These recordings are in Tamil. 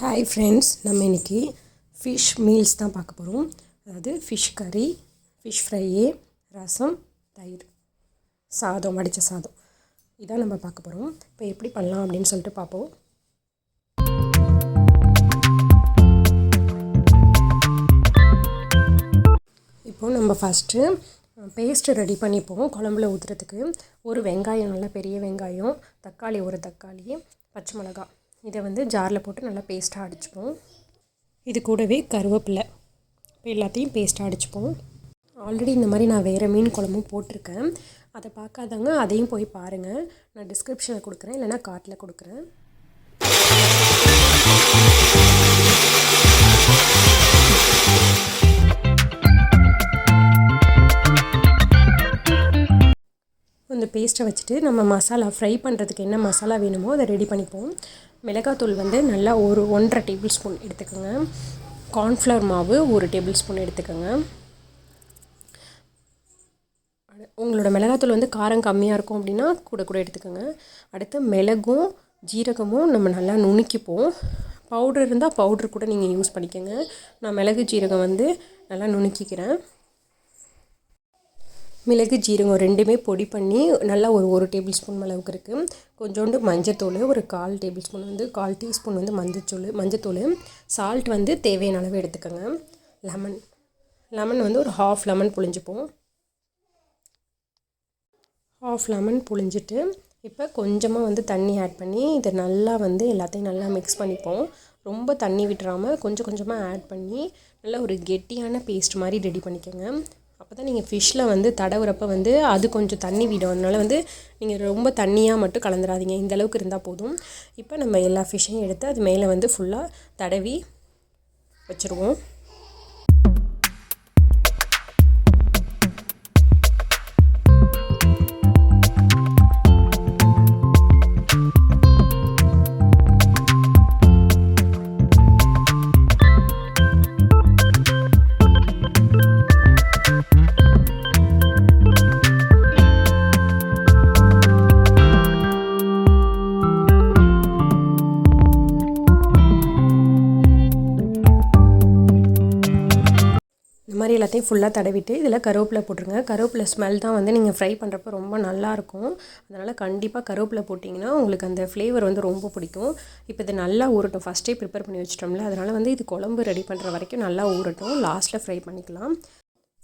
ஹாய் ஃப்ரெண்ட்ஸ், நம்ம இன்றைக்கி ஃபிஷ் மீல்ஸ் தான் பார்க்க போகிறோம். அதாவது ஃபிஷ் கறி, ஃபிஷ் ஃப்ரையு, ரசம், தயிர், சாதம், வடித்த சாதம் இதான் நம்ம பார்க்க போகிறோம். இப்போ எப்படி பண்ணலாம் அப்படின்னு சொல்லிட்டு பார்ப்போம். இப்போது நம்ம ஃபஸ்ட்டு பேஸ்ட்டு ரெடி பண்ணிப்போம். குழம்புல ஊற்றுறதுக்கு ஒரு வெங்காயம், நல்லா பெரிய வெங்காயம், தக்காளி ஒரு தக்காளி, பச்சை மிளகாய் இதை ஜாரில் போட்டு நல்லா பேஸ்ட்டாக அடிச்சுப்போம். இது கூடவே கருவேப்பிலை, இப்போ எல்லாத்தையும் பேஸ்ட்டாக அடிச்சுப்போம். ஆல்ரெடி இந்த மாதிரி நான் வேறு மீன் குழம்பும் போட்டிருக்கேன். அதை பார்க்காதவங்க அதையும் போய் பாருங்கள். நான் டிஸ்கிரிப்ஷனில் கொடுக்குறேன், இல்லைனா கார்ட்டில் கொடுக்குறேன். இந்த பேஸ்ட்டை வச்சுட்டு நம்ம மசாலா ஃப்ரை பண்ணுறதுக்கு என்ன மசாலா வேணுமோ அதை ரெடி பண்ணிப்போம். மிளகாத்தூள் நல்லா ஒரு 1.5 டேபிள் ஸ்பூன் எடுத்துக்கோங்க. கார்ன்ஃப்ளவர் மாவு 1 டேபிள் ஸ்பூன் எடுத்துக்கோங்க. உங்களோட மிளகாத்தூள் காரம் கம்மியாக இருக்கும் அப்படின்னா கூட எடுத்துக்கோங்க. அடுத்து மிளகும் ஜீரகமும் நம்ம நல்லா நுணுக்கிப்போம். பவுடர் இருந்தால் பவுட்ரு கூட நீங்கள் யூஸ் பண்ணிக்கோங்க. நான் மிளகு ஜீரகம் நல்லா நுணுக்கிக்கிறேன். மிளகு ஜீரகம் ரெண்டுமே பொடி பண்ணி நல்லா ஒரு டேபிள் ஸ்பூன் அளவுக்கு இருக்குது. கொஞ்சோண்டு மஞ்சத்தூள், ஒரு 1/4 டேபிள் ஸ்பூன் 1/4 டீஸ்பூன் மஞ்சத்தூள், சால்ட் தேவையான அளவு எடுத்துக்கோங்க. லெமன் ஒரு 1/2 லெமன் புழிஞ்சுப்போம். 1/2 லெமன் புழிஞ்சிட்டு இப்போ கொஞ்சமாக தண்ணி ஆட் பண்ணி இதை நல்லா எல்லாத்தையும் நல்லா மிக்ஸ் பண்ணிப்போம். ரொம்ப தண்ணி விட்டுறாமல் கொஞ்சம் கொஞ்சமாக ஆட் பண்ணி நல்லா ஒரு கெட்டியான பேஸ்ட் மாதிரி ரெடி பண்ணிக்கோங்க. அப்போ தான் நீங்கள் ஃபிஷ்ஷில் தடவுறப்ப அது கொஞ்சம் தண்ணி விடும். அதனால் நீங்கள் ரொம்ப தண்ணியாக மட்டும் கலந்துடாதீங்க. இந்த அளவுக்கு இருந்தால் போதும். இப்போ நம்ம எல்லா ஃபிஷ்ஷையும் எடுத்து அது மேலே ஃபுல்லாக தடவி வச்சுருவோம். மாதிரி எல்லாத்தையும் ஃபுல்லாக தடவிட்டு இதில் கருவேப்பிலை போட்டுருங்க. கருவேப்பிலை ஸ்மெல் தான் நீங்கள் ஃப்ரை பண்ணுறப்ப ரொம்ப நல்லாயிருக்கும். அதனால் கண்டிப்பாக கருவேப்பிலை போட்டிங்கன்னா உங்களுக்கு அந்த ஃப்ளேவர் ரொம்ப பிடிக்கும். இப்போ இது நல்லா ஊறட்டும். ஃபஸ்ட்டே ப்ரிப்பேர் பண்ணி வச்சிட்டோம்ல, அதனால் இது குழம்பு ரெடி பண்ணுற வரைக்கும் நல்லா ஊறட்டும். லாஸ்ட்டில் ஃப்ரை பண்ணிக்கலாம்.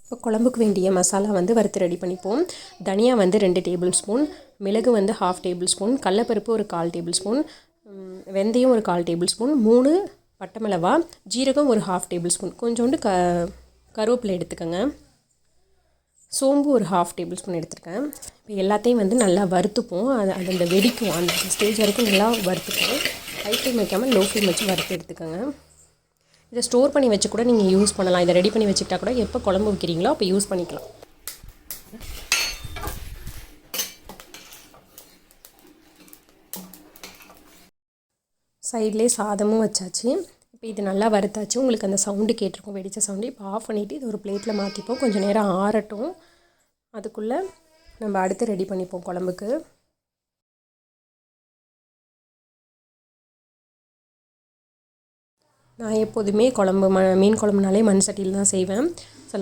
இப்போ குழம்புக்கு வேண்டிய மசாலா வறுத்து ரெடி பண்ணிப்போம். தனியா 2 டேபிள் ஸ்பூன், மிளகு 1/2 டேபிள் ஸ்பூன், கடலைப்பருப்பு ஒரு 1/4 டேபிள் ஸ்பூன், வெந்தயம் ஒரு 1/4 டேபிள் ஸ்பூன், 3 பட்டை மிளகா, ஜீரகம் ஒரு 1/2 டேபிள் ஸ்பூன், கொஞ்சோண்டு கருவேப்பிலை எடுத்துக்கோங்க. சோம்பு ஒரு 1/2 டேபிள் ஸ்பூன் எடுத்துருக்கேன். இப்போ எல்லாத்தையும் நல்லா வறுத்துப்போம். அது அந்த வெடிக்கும், அந்த ஸ்டேஜ் வரைக்கும் நல்லா வறுத்துப்போம். ஹை ஃப்ளேம் வைக்காமல் லோ ஃப்ளேம் வச்சு வறுத்து எடுத்துக்கோங்க. இதை ஸ்டோர் பண்ணி வச்சு கூட நீங்கள் யூஸ் பண்ணலாம். இதை ரெடி பண்ணி வச்சுக்கிட்டா கூட எப்போ குழம்பு வைக்கிறீங்களோ அப்போ யூஸ் பண்ணிக்கலாம். சைட்லேயே சாதமும் வச்சாச்சு. இப்போ இது நல்லா வறுத்தாச்சு. உங்களுக்கு அந்த சவுண்டு கேட்டிருக்கும், வெடித்த சவுண்டு. இப்போ ஆஃப் பண்ணிவிட்டு இது ஒரு பிளேட்டில் மாற்றிப்போம். கொஞ்சம் நேரம் ஆறட்டும். அதுக்குள்ளே நம்ம அடுத்து ரெடி பண்ணிப்போம் குழம்புக்கு. நான் எப்போதுமே குழம்பு மீன் குழம்புனாலே மண் சட்டியில் தான் செய்வேன். ஸோ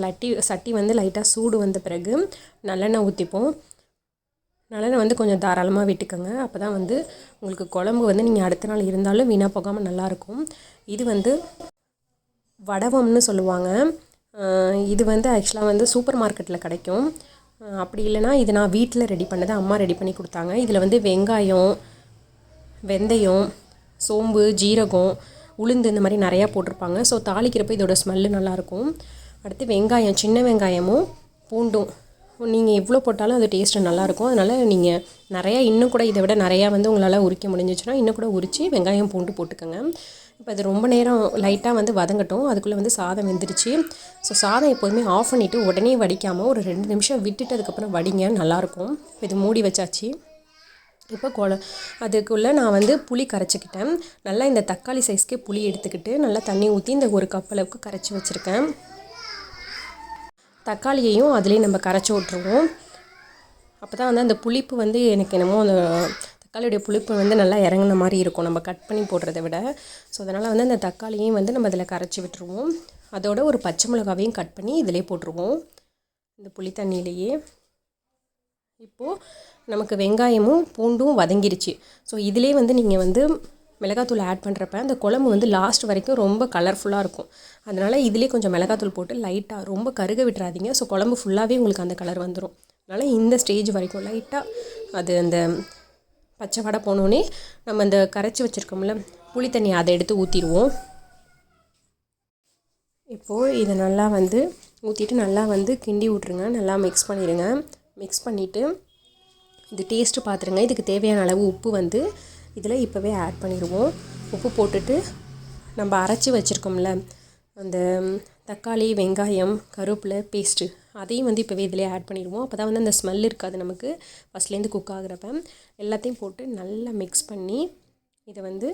சட்டி லைட்டாக சூடு வந்த பிறகு நல்லெண்ணெய் ஊற்றிப்போம். நல்லெண்ணெய் கொஞ்சம் தாராளமாக விட்டுக்கோங்க. அப்போ தான் உங்களுக்கு குழம்பு நீங்கள் அடுத்த நாள் இருந்தாலும் வீணாக போகாமல் நல்லாயிருக்கும். இது வடவம்னு சொல்லுவாங்க. இது ஆக்சுவலாக சூப்பர் மார்க்கெட்டில் கிடைக்கும். அப்படி இல்லைனா இது நான் வீட்டில் ரெடி பண்ணது, அம்மா ரெடி பண்ணி கொடுத்தாங்க. இதில் வெங்காயம், வெந்தயம், சோம்பு, ஜீரகம், உளுந்து இந்த மாதிரி நிறையா போட்டிருப்பாங்க. ஸோ தாளிக்கிறப்ப இதோட ஸ்மெல்லு நல்லாயிருக்கும். அடுத்து வெங்காயம், சின்ன வெங்காயமும் பூண்டும் நீங்கள் எவ்வளோ போட்டாலும் அது டேஸ்ட்டு நல்லாயிருக்கும். அதனால் நீங்கள் நிறையா இன்னும் கூட இதை விட நிறையா உங்களால் உரிக்க முடிஞ்சிச்சுன்னா இன்னும் கூட உரித்து வெங்காயம் பூண்டு போட்டுக்கோங்க. இப்போ அது ரொம்ப நேரம் லைட்டாக வதங்கட்டும். அதுக்குள்ளே சாதம் வெந்துருச்சு. ஸோ சாதம் எப்போதுமே ஆஃப் பண்ணிவிட்டு உடனே வடிக்காமல் ஒரு 2 நிமிஷம் விட்டுட்டு அதுக்கப்புறம் வடிங்க, நல்லாயிருக்கும். இது மூடி வச்சாச்சு. இப்போ அதுக்குள்ளே நான் புளி கரைச்சிக்கிட்டேன். நல்லா இந்த தக்காளி சைஸ்க்கே புளி எடுத்துக்கிட்டு நல்லா தண்ணி ஊற்றி இந்த 1 கப் அளவுக்கு கரைச்சி வச்சுருக்கேன். தக்காளியையும் அதிலே நம்ம கரைச்சி விட்ருவோம். அப்போ தான் அந்த புளிப்பு எனக்கு என்னமோ அந்த தக்காளியோடைய புளிப்பு வந்து நல்லா இறங்குன மாதிரி இருக்கும் நம்ம கட் பண்ணி போடுறத விட. ஸோ அதனால் வந்து அந்த தக்காளியையும் வந்து நம்ம இதில் கரைச்சி விட்டுருவோம். அதோட ஒரு பச்சை மிளகாவையும் கட் பண்ணி இதிலே போட்டுருவோம் இந்த புளி தண்ணியிலேயே. இப்போது நமக்கு வெங்காயமும் பூண்டும் வதங்கிருச்சு. ஸோ இதிலே வந்து நீங்கள் வந்து மிளகாத்தூள் ஆட் பண்ணுறப்ப அந்த குழம்பு வந்து லாஸ்ட் வரைக்கும் ரொம்ப கலர்ஃபுல்லாக இருக்கும். அதனால் இதிலே கொஞ்சம் மிளகாத்தூள் போட்டு லைட்டாக ரொம்ப கருக விட்டுறாதீங்க. ஸோ குழம்பு ஃபுல்லாகவே உங்களுக்கு அந்த கலர் வந்துடும். அதனால் இந்த ஸ்டேஜ் வரைக்கும் லைட்டாக அது அந்த பச்சை வடை போனோடனே நம்ம அந்த கரைச்சி வச்சுருக்கோம்ல புளி தண்ணி அதை எடுத்து ஊற்றிடுவோம். இப்போது இதை நல்லா வந்து ஊற்றிட்டு நல்லா வந்து கிண்டி விட்ருங்க. நல்லா மிக்ஸ் பண்ணிடுங்க. மிக்ஸ் பண்ணிவிட்டு இது டேஸ்ட்டு பார்த்துருங்க. இதுக்கு தேவையான அளவு உப்பு வந்து இதில் இப்போவே ஆட் பண்ணிடுவோம். உப்பு போட்டுட்டு நம்ம அரைச்சி வச்சுருக்கோம்ல அந்த தக்காளி வெங்காயம் கருவேப்பிலை பேஸ்ட்டு அதையும் வந்து இப்போவே இதிலே ஆட் பண்ணிடுவோம். அப்போ தான் வந்து அந்த ஸ்மெல் இருக்காது நமக்கு ஃபஸ்ட்லேருந்து குக் ஆகுறப்ப. எல்லாத்தையும் போட்டு நல்லா மிக்ஸ் பண்ணி இதை வந்து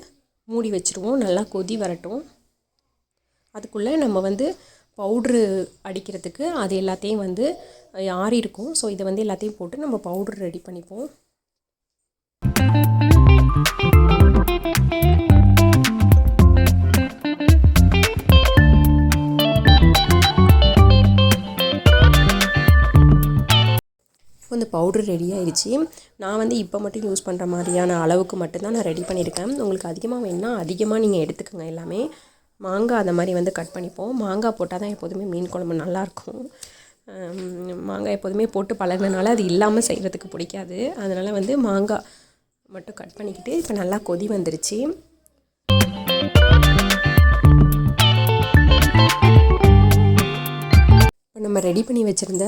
மூடி வச்சுருவோம். நல்லா கொதி வரட்டும். அதுக்குள்ளே நம்ம வந்து பவுட்ரு அடிக்கிறதுக்கு அது எல்லாத்தையும் வந்து ஆறி இருக்கும். ஸோ இதை வந்து எல்லாத்தையும் போட்டு நம்ம பவுட்ரு ரெடி பண்ணிப்போம். இந்த பவுட்ரு ரெடி ஆயிடுச்சு. நான் வந்து இப்போ மட்டும் யூஸ் பண்ணுற மாதிரியான அளவுக்கு மட்டும்தான் நான் ரெடி பண்ணியிருக்கேன். உங்களுக்கு அதிகமாக வேணுன்னா அதிகமாக நீங்கள் எடுத்துக்கோங்க. எல்லாமே மாங்காய் அந்த மாதிரி வந்து கட் பண்ணிப்போம். மாங்காய் போட்டால் தான் எப்போதுமே மீன் குழம்பு நல்லாயிருக்கும். மாங்காய் எப்போதுமே போட்டு பழகினால அது இல்லாமல் செய்கிறதுக்கு பிடிக்காது. அதனால் வந்து மாங்காய் மட்டும் கட் பண்ணிக்கிட்டு இப்போ நல்லா கொதி வந்துருச்சு. இப்போ நம்ம ரெடி பண்ணி வச்சுருந்த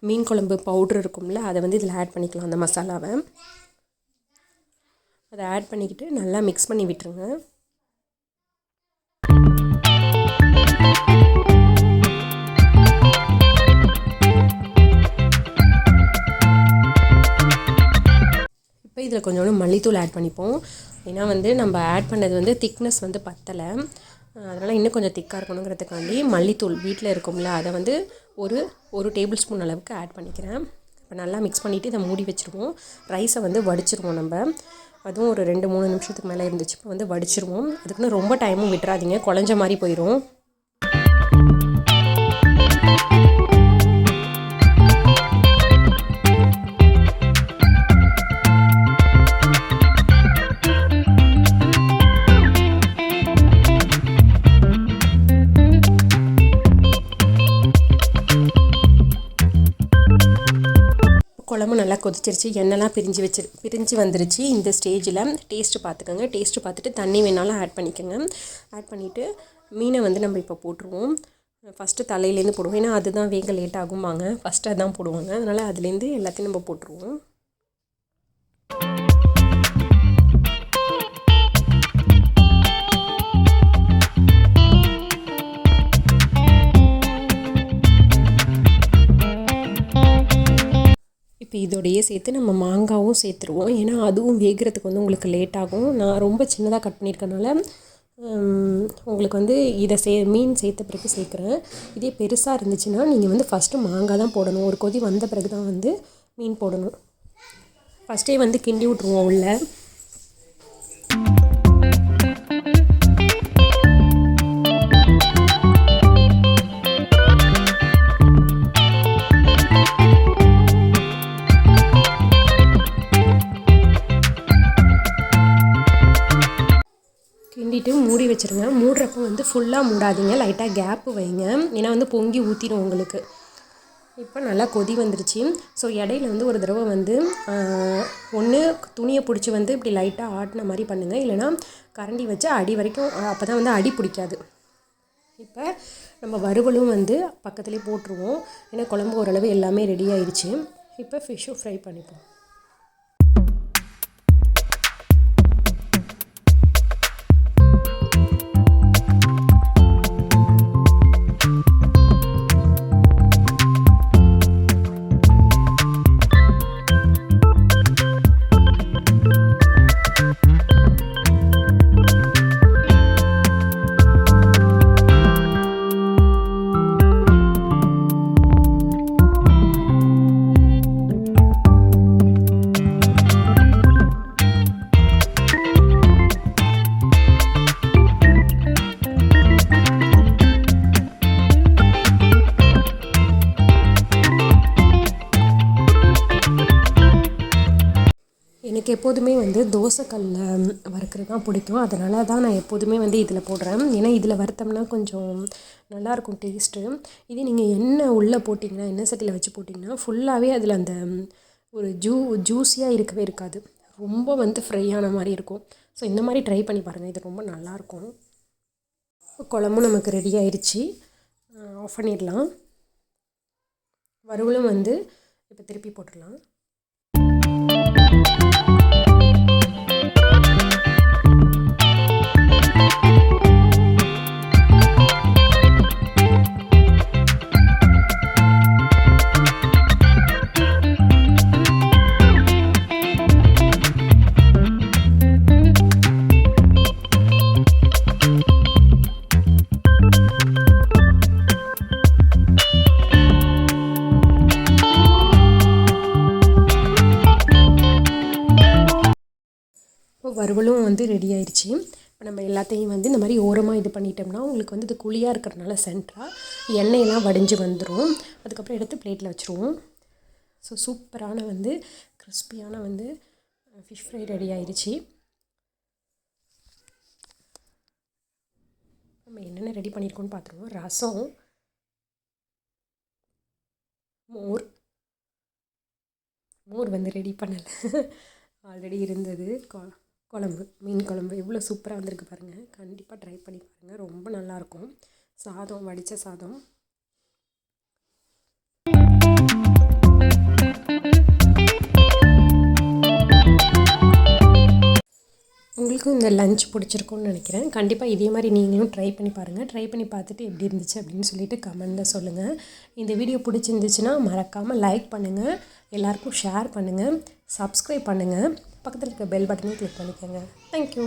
மீன் குழம்பு பவுட்ரு இருக்கும்ல அதை வந்து இதில் ஆட் பண்ணிக்கலாம். அந்த மசாலாவை அதை ஆட் பண்ணிக்கிட்டு நல்லா மிக்ஸ் பண்ணி விட்டுருங்க. இப்போ இதில் கொஞ்சோண்டு மல்லித்தூள் ஆட் பண்ணிப்போம். ஏன்னா வந்து நம்ம ஆட் பண்ணது வந்து திக்னஸ் வந்து பத்தலை. அதனால் இன்னும் கொஞ்சம் திக்காக இருக்கணுங்கிறதுக்காண்டி மல்லித்தூள் வீட்டில் இருக்கும்ல அதை வந்து ஒரு டேபிள் ஸ்பூன் அளவுக்கு ஆட் பண்ணிக்கிறேன். இப்போ நல்லா மிக்ஸ் பண்ணிவிட்டு இதை மூடி வச்சுருவோம். ரைஸை வந்து வடிச்சிருவோம். நம்ம அதுவும் ஒரு 2-3 நிமிஷத்துக்கு மேலே இருந்துச்சு. இப்போ வந்து வடிச்சிருவோம். அதுக்குன்னு ரொம்ப டைமும் விட்டுறாதீங்க, குழஞ்ச மாதிரி போயிடும். குழம்பு நல்லா கொதிச்சிருச்சு. எண்ணெய்லாம் பிரிஞ்சு வந்துருச்சு. இந்த ஸ்டேஜில் டேஸ்ட்டு பார்த்துக்கோங்க. டேஸ்ட்டு பார்த்துட்டு தண்ணி வேணாலும் ஆட் பண்ணிக்கோங்க. ஆட் பண்ணிவிட்டு மீனை வந்து நம்ம இப்போ போட்டுருவோம். ஃபஸ்ட்டு தலையிலேருந்து போடுவோம். ஏன்னா அதுதான் வேக லேட் ஆகும்பாங்க. ஃபஸ்ட்டு அதுதான் போடுவாங்க. அதனால் அதுலேருந்து எல்லாத்தையும் நம்ம போட்டுருவோம். இப்போ இதோடையே சேர்த்து நம்ம மாங்காவும் சேர்த்துருவோம். ஏன்னா அதுவும் வேகிறதுக்கு வந்து உங்களுக்கு லேட் ஆகும். நான் ரொம்ப சின்னதாக கட் பண்ணியிருக்கனால உங்களுக்கு வந்து இதை மீன் சேர்த்த பிறகு சேர்க்குறேன். இதே பெருசாக இருந்துச்சுன்னா நீங்கள் வந்து ஃபஸ்ட்டு மாங்காய் தான் போடணும். ஒரு கொதி வந்த பிறகு தான் வந்து மீன் போடணும். ஃபஸ்ட்டே வந்து கிண்டி விட்ருவோம் உள்ள. கிண்டிட்டு மூடி வச்சுருங்க. மூடுறப்போ வந்து ஃபுல்லாக மூடாதீங்க, லைட்டாக கேப்பு வைங்க. ஏன்னா வந்து பொங்கி ஊற்றிடும் உங்களுக்கு. இப்போ நல்லா கொதி வந்துருச்சு. ஸோ இடையில வந்து ஒரு தடவை வந்து ஒன்று துணியை பிடிச்சி வந்து இப்படி லைட்டாக ஆட்டின மாதிரி பண்ணுங்கள். இல்லைனா கரண்டி வச்சு அடி வரைக்கும், அப்போ தான் வந்து அடி பிடிக்காது. இப்போ நம்ம வறுவலும் வந்து பக்கத்துலேயே போட்டுருவோம். ஏன்னா குழம்பு ஓரளவு எல்லாமே ரெடி ஆயிடுச்சு. இப்போ ஃபிஷ்ஷும் ஃப்ரை பண்ணிப்போம். எனக்கு எப்போதுமே வந்து தோசைக்கல்லில் வறுக்கிறது தான் பிடிக்கும். அதனால தான் நான் எப்போதுமே வந்து இதில் போடுறேன். ஏன்னா இதில் வறுத்தோம்னா கொஞ்சம் நல்லாயிருக்கும் டேஸ்ட்டு. இதே நீங்கள் எண்ணெய் உள்ளே போட்டிங்கன்னா, எண்ணெய் சட்டியில் வச்சு போட்டிங்கன்னா ஃபுல்லாகவே அதில் அந்த ஒரு ஜூஸியாக இருக்கவே இருக்காது. ரொம்ப வந்து ஃப்ரை ஆன மாதிரி இருக்கும். ஸோ இந்த மாதிரி ட்ரை பண்ணி பாருங்கள், இது ரொம்ப நல்லாயிருக்கும். குழம்பும் நமக்கு ரெடி ஆயிடுச்சு. ஆஃப் பண்ணிடலாம். வறுவலும் வந்து இப்போ திருப்பி போட்டுடலாம். வறுவலும் வந்து ரெடி ஆயிடுச்சு. இப்போ நம்ம எல்லாத்தையும் வந்து இந்த மாதிரி ஓரமாக இது பண்ணிட்டோம்னா உங்களுக்கு வந்து இது குழியாக இருக்கிறதுனால சென்டராக எண்ணெயெல்லாம் வடிஞ்சு வந்துடும். அதுக்கப்புறம் எடுத்து பிளேட்டில் வச்சுருவோம். ஸோ சூப்பரான வந்து கிறிஸ்பியான வந்து ஃபிஷ் ஃப்ரை ரெடி ஆயிடுச்சு. நம்ம என்னென்ன ரெடி பண்ணியிருக்கோன்னு பார்த்துருவோம். ரசம், மோர் வந்து ரெடி பண்ணலை, ஆல்ரெடி இருந்தது. குழம்பு, மீன் குழம்பு எவ்வளோ சூப்பராக வந்திருக்கு பாருங்கள். கண்டிப்பாக ட்ரை பண்ணி பாருங்கள், ரொம்ப நல்லாயிருக்கும். சாதம், வடித்த சாதம். உங்களுக்கும் இந்த லஞ்ச் பிடிச்சிருக்கும்னு நினைக்கிறேன். கண்டிப்பாக இதே மாதிரி நீங்களும் ட்ரை பண்ணி பாருங்கள். ட்ரை பண்ணி பார்த்துட்டு எப்படி இருந்துச்சு அப்படின்னு சொல்லிட்டு கமெண்டில் சொல்லுங்கள். இந்த வீடியோ பிடிச்சிருந்துச்சுன்னா மறக்காமல் லைக் பண்ணுங்கள், எல்லாருக்கும் ஷேர் பண்ணுங்கள், சப்ஸ்கிரைப் பண்ணுங்கள், பக்கத்தில் இருக்க பெல் பட்டனையும் கிளிக் பண்ணிக்கோங்க. தேங்க்யூ.